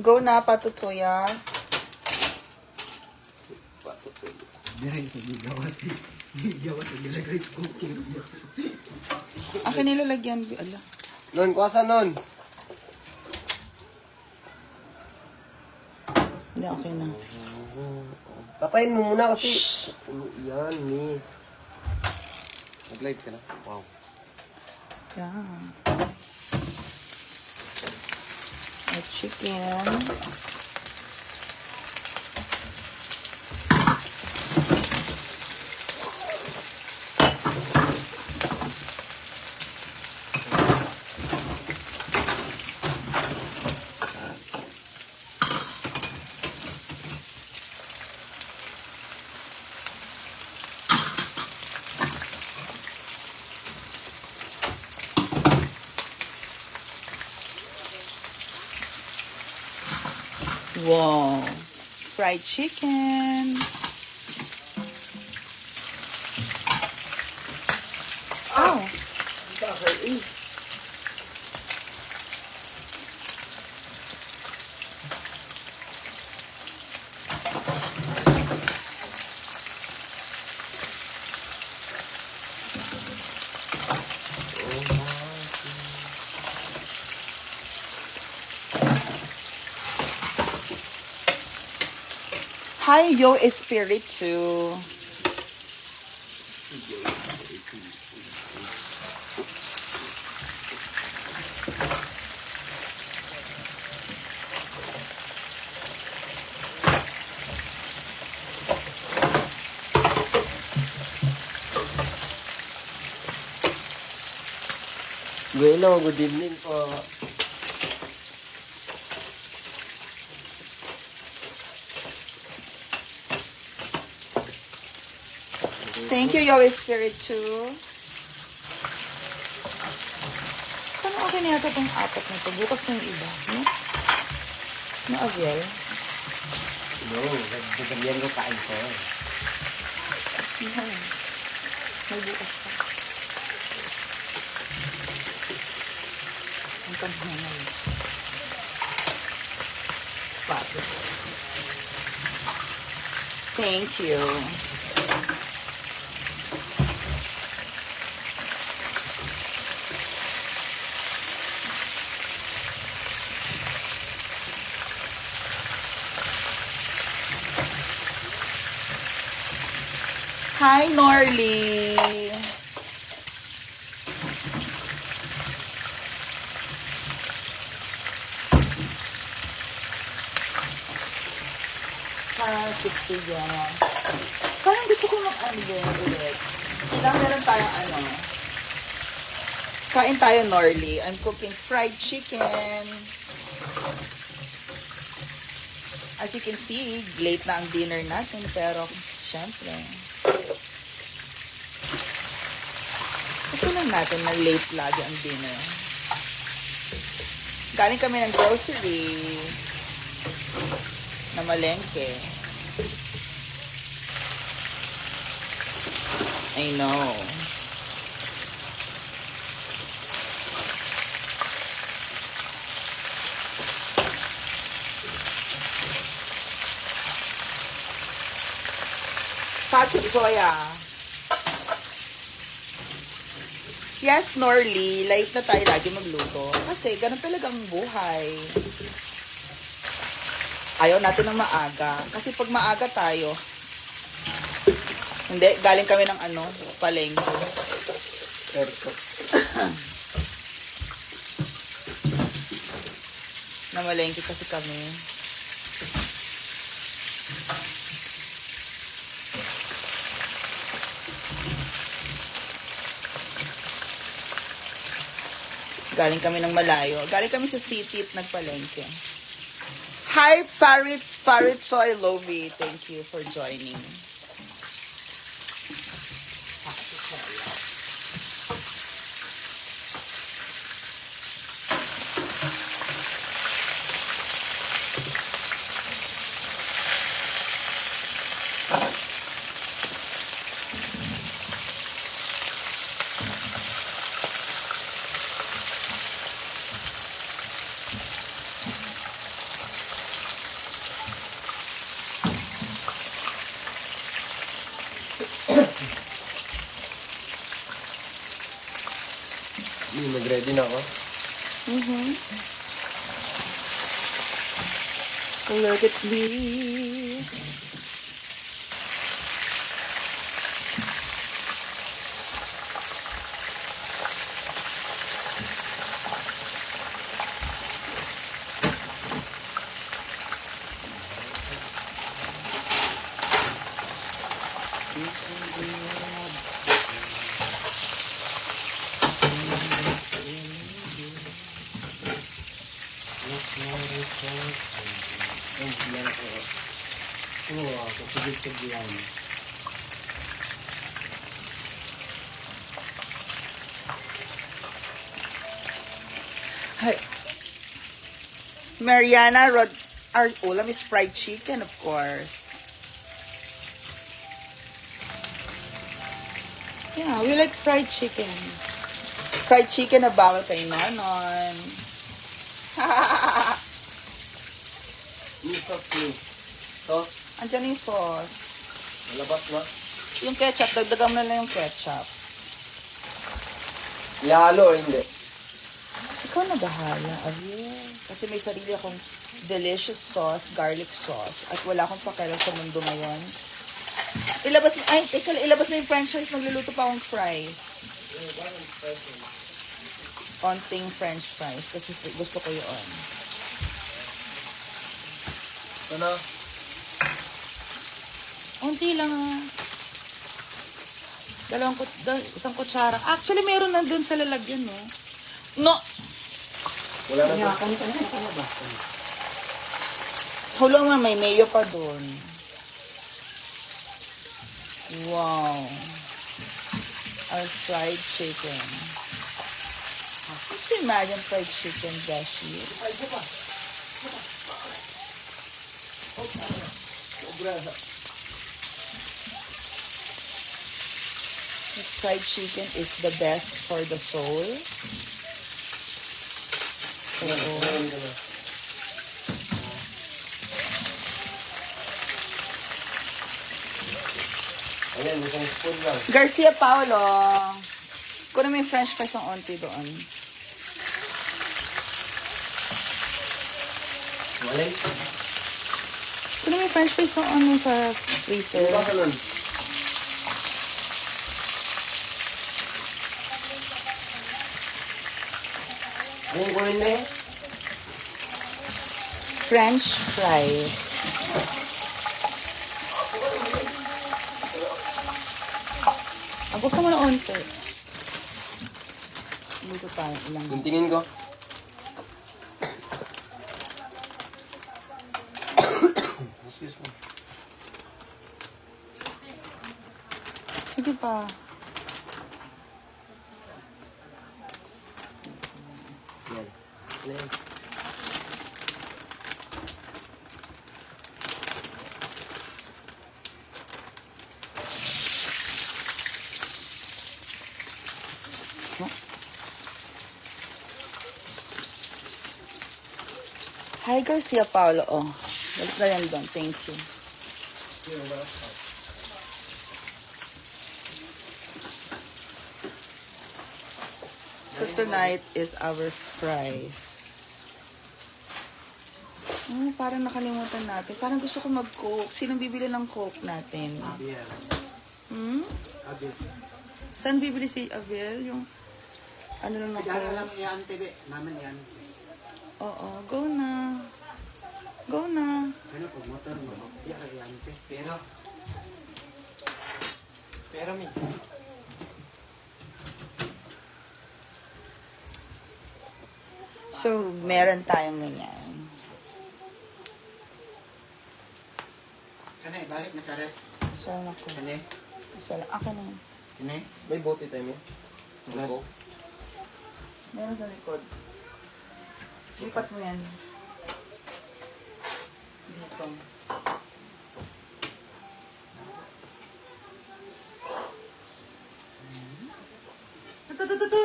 Go na, patutuya. Akin nilalagyan. Ala. Non, kuwasa non. Hindi, okay na. Patayin mo muna kasi. Ulo yan, ni. Nag-live ka na. Wow. Yan. At chicken. Wow. Fried chicken. Oh. Hi, Yo Espiritu. Hello, good evening po. Thank you, Yo Espiritu. Paano okay na yata itong apat na ito? Bukas na yung iba. No? No, Aviel? No, nagdagyan ko kain ko. No. May bukas pa. Ang paghangal. Pato. Thank you. Hi, Norly. Tipsy yan. Parang gusto ko mag-ano ulit. Kailangan meron tayong ano. Kain tayo, Norly. I'm cooking fried chicken. As you can see, late na ang dinner natin. Pero, syempre. Gusto lang natin na late lagi ang dinner. Galing kami ng grocery na malengke. I know. Patrick Soya. Yes, Norly. Late na tayo lagi magluto. Kasi ganun talagang buhay. Ayaw natin ng maaga. Kasi pag maaga tayo, hindi, galing kami ng ano, palengke. Namalengke kasi kami. Galing kami ng malayo. Galing kami sa city at nagpalengke. Hi, Parit Soy Lovey. Thank you for joining. nag-ready na ako. Let it be. Oo, kapagod yan. Hi. Mariana our ulam is fried chicken, of course. Yeah, we like fried chicken. Fried chicken na bawal kay Nonon. Yung sauce ni. Sauce, Andiyan yung sauce. malabas na. Yung ketchup, dagdagan mo na lang yung ketchup. Ihalo, hindi. Ikaw na bahala, Ariel. Kasi may sarili akong delicious sauce, garlic sauce, at wala akong pakialam sa mundo ngayon. Ilabas mo, ay, teka, ilabas mo yung french fries, magluluto pa akong fries. Konting french fries, kasi gusto ko yun. Ano? Unti lang isang kutsara. Actually, meron na dun sa lalagyan, no? No! Wala na to. Hulong nga, may mayo pa dun. Wow. Our fried chicken. Could you imagine fried chicken, Beshi? Fried chicken is the best for the soul. Ayan, isang spoon lang. Garcia Paolo. Kunin mo yung french fries ng onti doon. Malay. Kunin mo yung french fries ng ano sa freezer. Ano ba ka nun? Ano yung kunin mo eh? French fries. Ang gusto mo na onti. Dito tayo ilang. Guntingin ko. Excuse me. Sige pa. Yan. Ano yan? Hi, Garcia Paolo. Oh, balik na yan doon. Thank you. So tonight is our fries. Oh, parang nakalimutan natin. Parang gusto ko mag-coke. Sinong bibili ng coke natin? Yeah. Hmm? Saan bibili si Avel? Yung ano lang na Kaya lang yan, TV. Namin yan. Oo, go na. Go na. Ano po, motor mo? Yan, TV. Pero may. So, meron tayong ganyan. Kani, balik na sa rep. Saan ako? Kani, Saan ako na yun? kani. May bote tayo may. Wala. Meron sa likod. Lipat mo yan. Dito. Ito.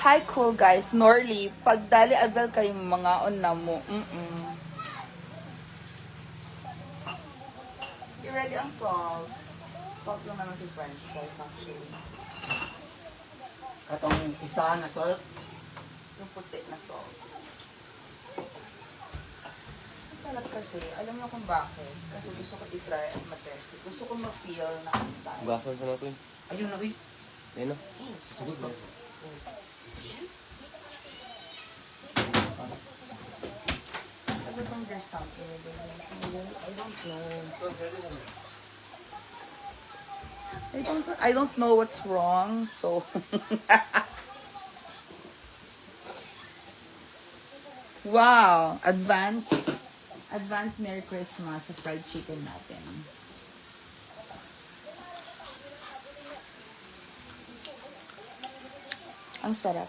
Hi, cool guys. Norly, pag dali avel kayong mga on na mo. I-ready ang salt. Salt lang naman si french fries actually. Katong isa na salt. Yung puti na salt. Ang sarap kasi. Alam niyo kung bakit? Kasi gusto ko i-try at matest. Gusto ko ma-feel na tayo. Gasan sa natin. Ayun na, uy. Ayun na. Sagot ba? Sabi bang there's something with it? I don't know. I don't know what's wrong, so wow, advance Merry Christmas sa fried chicken natin. Ang sarap.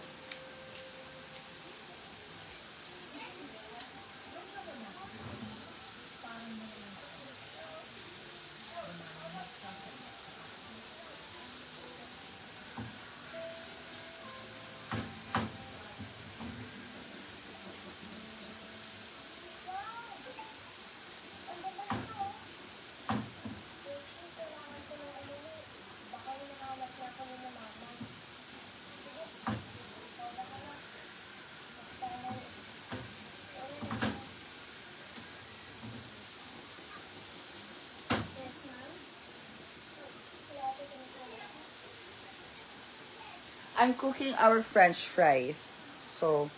I'm cooking our french fries. So,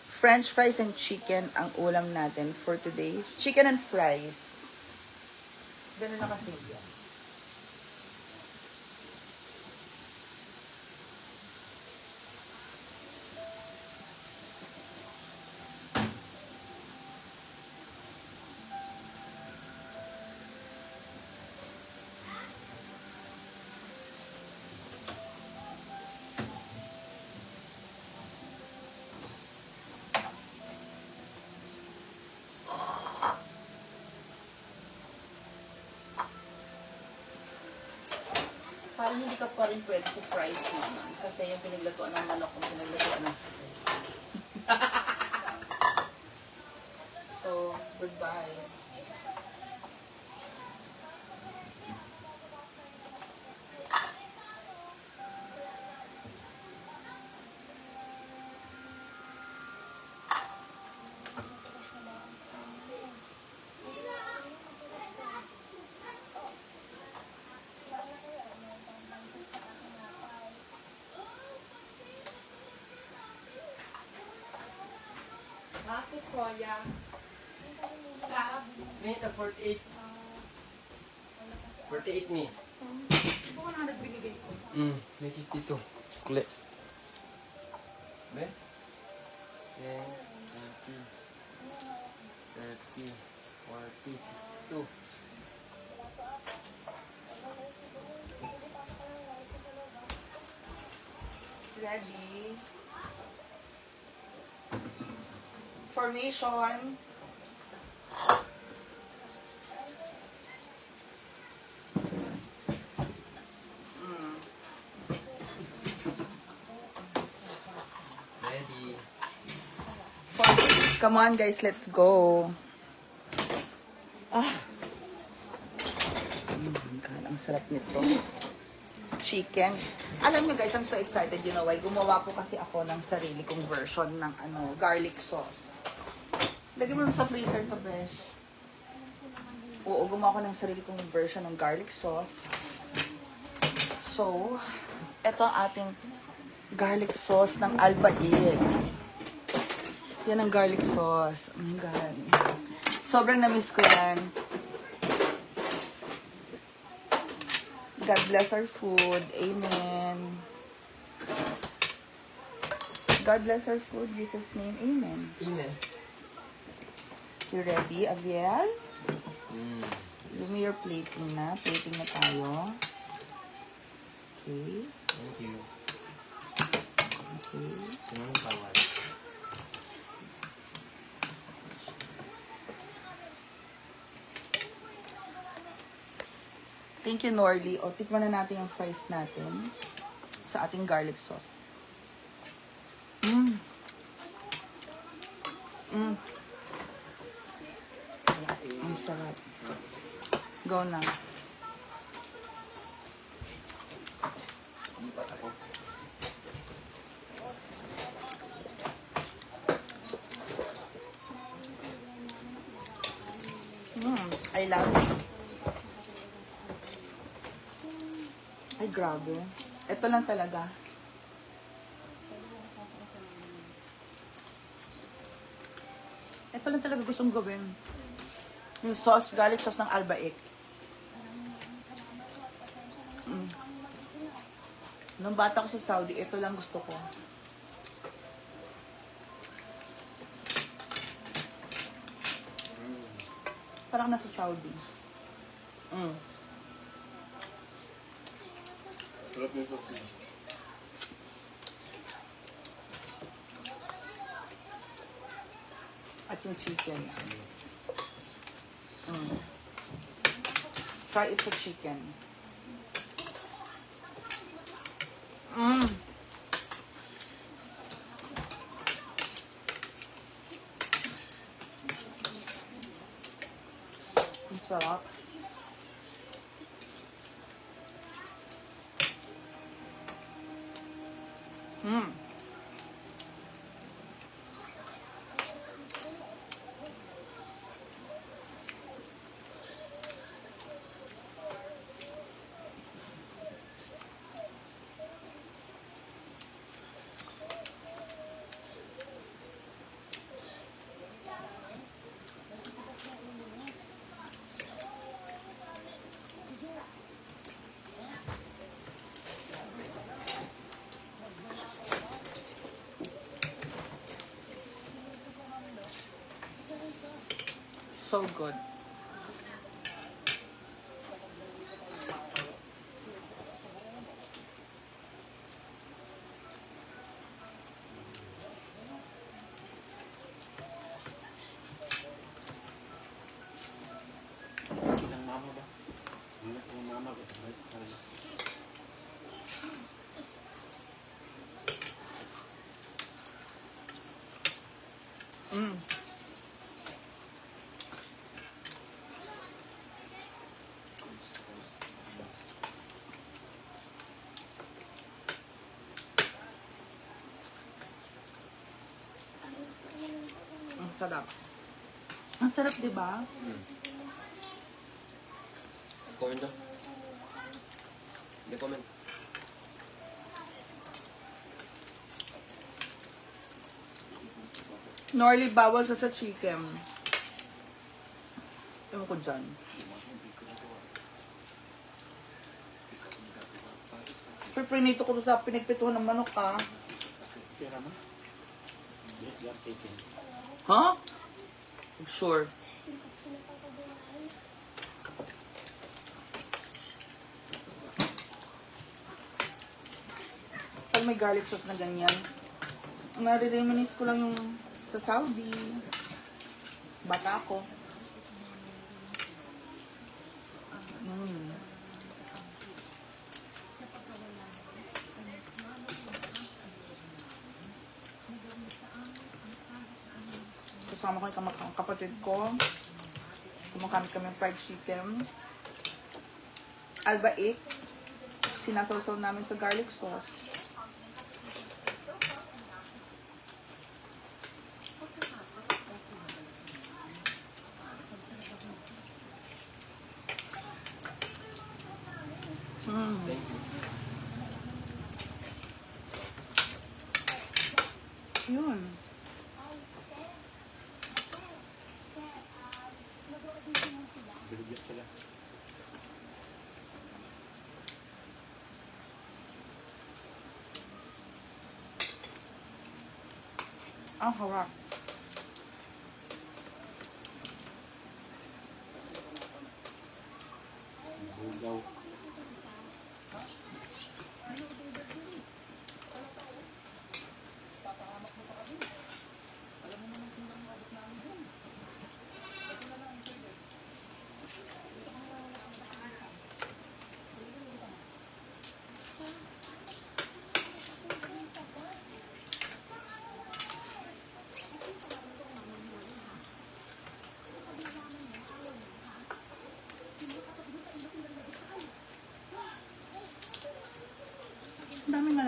french fries and chicken ang ulam natin for today. Chicken and fries. Ganun na kasi yan. Parang hindi ka pa rin pwede sa fries naman. Kasi yung pinaglatuan ng manok, yung pinaglatuan ng So, goodbye. Bakit kuya? May ito, 48. 48 ni. Ito ko na nagbinigay ko. May 52. Kulit. Be? 10, 20, 30, 40, 52. Ready? Formation. Ready. Come on guys, let's go. God, ang sarap nito. Chicken. Alam niyo guys, I'm so excited. You know why? Gumawa po kasi ako ng sarili kong version ng garlic sauce. Lagyan mo sa freezer to, besh. Oo, gumawa ko ng sarili kong version ng garlic sauce. So, ito ang ating garlic sauce ng Albaid. Yan ang garlic sauce. Oh my God. Sobrang na-miss ko yan. God bless our food. Amen. God bless our food. Jesus' name. Amen. Amen. You ready, Aviel? Give me your plating na. Plating na tayo. Okay. Thank you. Okay. Sinong tawad? Thank you, Norly. O, tikman na natin yung fries natin sa ating garlic sauce. Mm. Mm. Ang sarap. Go na. Lipat ako. I love it. Ay, grabe. Ito lang talaga. Ito lang talaga gustong gawin. Yung sauce, garlic sauce ng Albaik. Nung bata ko sa Saudi, ito lang gusto ko. Parang nasa Saudi. Sarap yung sauce niya. At yung chicken. Try it sa chicken. Ang sarap. So good. Ilang mama ba? Ilang mama ba? Ang sarap. Ang sarap, di ba? Comment daw. Hindi comment. Norly, bawal sa chicken. Ewan ko dyan. Prinito ko to sa pinagpituhan ng manok, ha? Pera mo? Yan, chicken. Huh? Sure. Pag may garlic sauce na ganyan, nare-reminisce ko lang yung sa Saudi. Bata ako. Kasama ko yung kapatid ko. Kumakamit kami ng fried chicken. Albaik. Sinasawsaw namin sa garlic sauce. Thank you. Yun. Bilibiyat sila. Ang harap. Bugaw.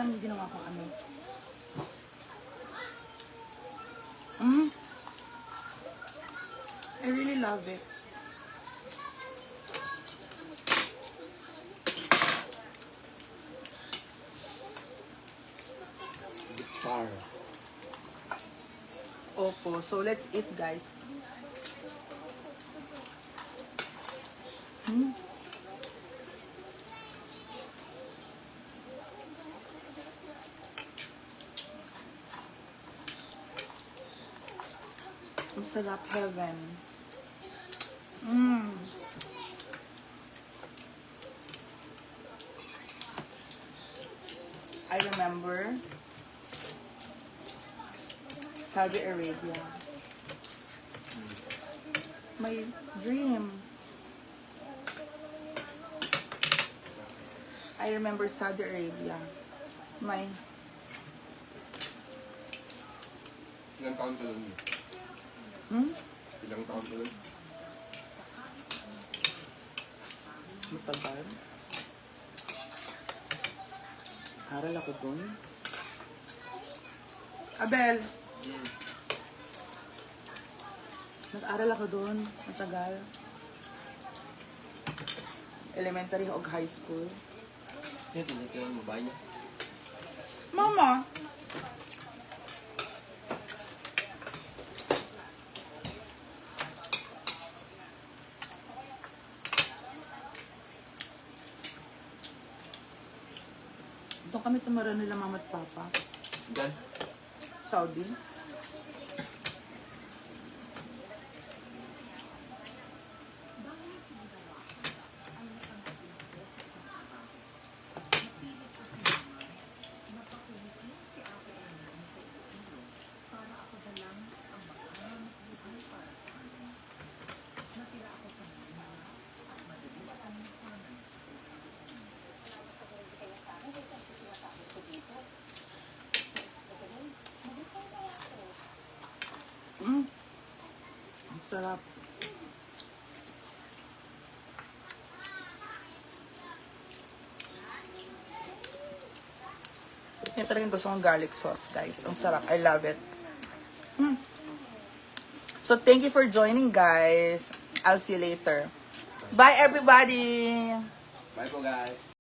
lang ginawa ko ano. Mm. I really love it. Char. Opo, so let's eat, guys. Mm. Ang sarap, heaven. Mm. I remember Saudi Arabia. My dream. I remember Saudi Arabia. My Ilang taon ka doon? Ilang taon ka doon? matagal. Aral ako dun. Abel, nag-aral ako dun. Matagal. Elementary o high school. Yan, tinitira yung babae niya. Mama! Doon kami tumira nila mama at papa. Diyan? Saudi. Ang sarap. Yan talagang gusto kong garlic sauce, guys. Ang sarap. I love it. So, thank you for joining, guys. I'll see you later. Bye, everybody! Bye po, guys.